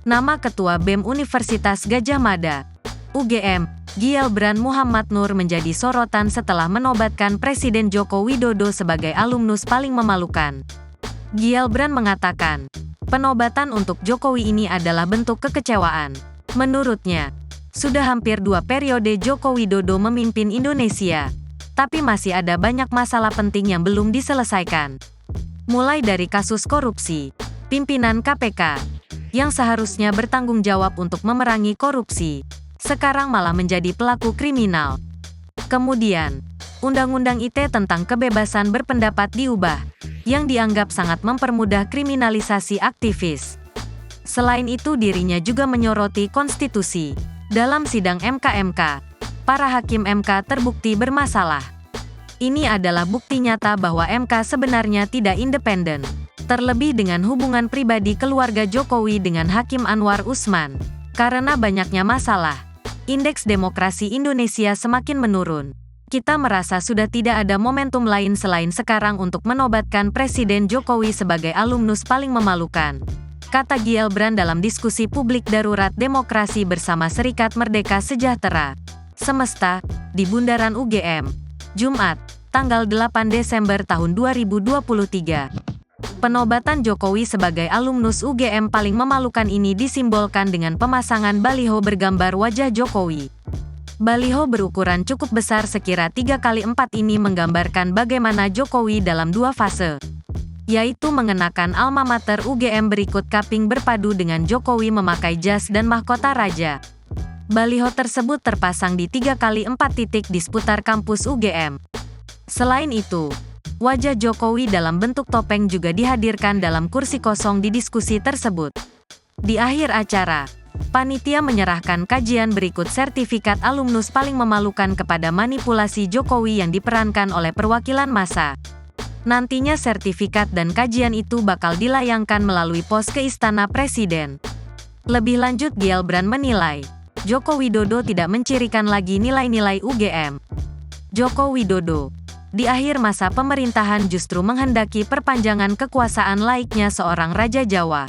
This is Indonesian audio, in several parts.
Nama Ketua BEM Universitas Gadjah Mada, UGM, Gielbrand Muhammad Nur menjadi sorotan setelah menobatkan Presiden Joko Widodo sebagai alumnus paling memalukan. Gielbrand mengatakan, penobatan untuk Jokowi ini adalah bentuk kekecewaan. Menurutnya, sudah hampir 2 periode Joko Widodo memimpin Indonesia, tapi masih ada banyak masalah penting yang belum diselesaikan. Mulai dari kasus korupsi, pimpinan KPK, yang seharusnya bertanggung jawab untuk memerangi korupsi, sekarang malah menjadi pelaku kriminal. Kemudian, Undang-Undang ITE tentang kebebasan berpendapat diubah, yang dianggap sangat mempermudah kriminalisasi aktivis. Selain itu dirinya juga menyoroti konstitusi. Dalam sidang MK, para hakim MK terbukti bermasalah. Ini adalah bukti nyata bahwa MK sebenarnya tidak independen. Terlebih dengan hubungan pribadi keluarga Jokowi dengan Hakim Anwar Usman. Karena banyaknya masalah, indeks demokrasi Indonesia semakin menurun. Kita merasa sudah tidak ada momentum lain selain sekarang untuk menobatkan Presiden Jokowi sebagai alumnus paling memalukan, kata Gielbrand dalam diskusi publik darurat demokrasi bersama Serikat Merdeka Sejahtera Semesta di Bundaran UGM, Jumat, tanggal 8 Desember tahun 2023. Penobatan Jokowi sebagai alumnus UGM paling memalukan ini disimbolkan dengan pemasangan baliho bergambar wajah Jokowi. Baliho berukuran cukup besar sekira 3x4 ini menggambarkan bagaimana Jokowi dalam 2 fase, yaitu mengenakan alma mater UGM berikut kaping berpadu dengan Jokowi memakai jas dan mahkota raja. Baliho tersebut terpasang di 3x4 titik di seputar kampus UGM. Selain itu, wajah Jokowi dalam bentuk topeng juga dihadirkan dalam kursi kosong di diskusi tersebut. Di akhir acara, panitia menyerahkan kajian berikut sertifikat alumnus paling memalukan kepada manipulasi Jokowi yang diperankan oleh perwakilan massa. Nantinya sertifikat dan kajian itu bakal dilayangkan melalui pos ke Istana Presiden. Lebih lanjut Gielbrand menilai, Joko Widodo tidak mencirikan lagi nilai-nilai UGM. Joko Widodo di akhir masa pemerintahan justru menghendaki perpanjangan kekuasaan laiknya seorang Raja Jawa,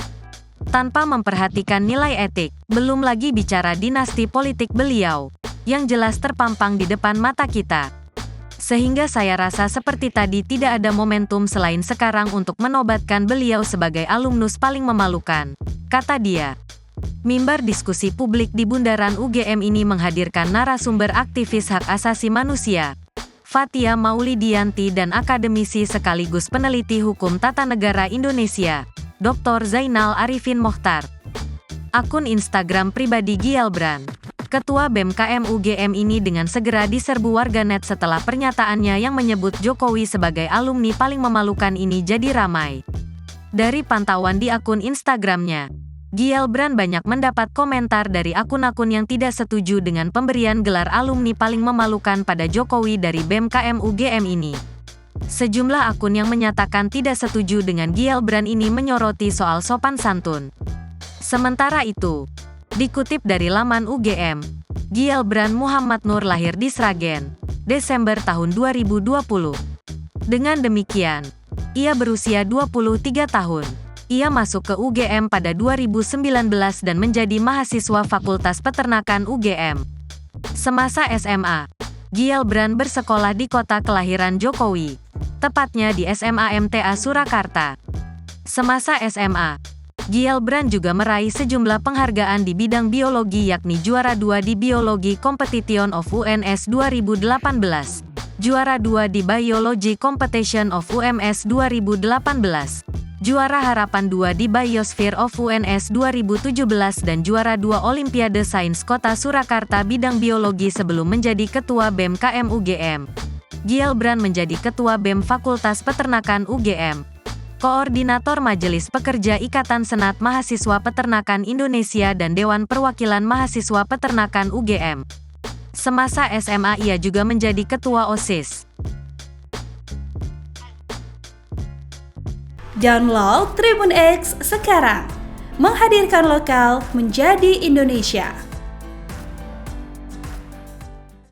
tanpa memperhatikan nilai etik, belum lagi bicara dinasti politik beliau, yang jelas terpampang di depan mata kita. Sehingga saya rasa seperti tadi tidak ada momentum selain sekarang untuk menobatkan beliau sebagai alumnus paling memalukan, kata dia. Mimbar diskusi publik di Bundaran UGM ini menghadirkan narasumber aktivis hak asasi manusia, Fathia Maulidiyanti dan akademisi sekaligus peneliti hukum tata negara Indonesia, Dr. Zainal Arifin Mokhtar. Akun Instagram pribadi Gielbrand, Ketua BEM KM UGM ini dengan segera diserbu warganet setelah pernyataannya yang menyebut Jokowi sebagai alumni paling memalukan ini jadi ramai. Dari pantauan di akun Instagramnya, Gielbrand banyak mendapat komentar dari akun-akun yang tidak setuju dengan pemberian gelar alumni paling memalukan pada Jokowi dari BEM KM UGM ini. Sejumlah akun yang menyatakan tidak setuju dengan Gielbrand ini menyoroti soal sopan santun. Sementara itu, dikutip dari laman UGM, Gielbrand Muhammad Nur lahir di Sragen, Desember tahun 2020. Dengan demikian, ia berusia 23 tahun. Ia masuk ke UGM pada 2019 dan menjadi mahasiswa Fakultas Peternakan UGM. Semasa SMA, Gielbrand bersekolah di kota kelahiran Jokowi, tepatnya di SMA MTA Surakarta. Semasa SMA, Gielbrand juga meraih sejumlah penghargaan di bidang biologi yakni juara 2 di Biology Competition of UNS 2018, juara 2 di Biology Competition of UMS 2018, juara harapan 2 di Biosphere of UNS 2017 dan juara 2 Olimpiade Sains Kota Surakarta bidang biologi sebelum menjadi Ketua BEM KM UGM. Gielbrand menjadi Ketua BEM Fakultas Peternakan UGM, Koordinator Majelis Pekerja Ikatan Senat Mahasiswa Peternakan Indonesia dan Dewan Perwakilan Mahasiswa Peternakan UGM. Semasa SMA ia juga menjadi Ketua OSIS. Download Tribun X sekarang, menghadirkan lokal menjadi Indonesia.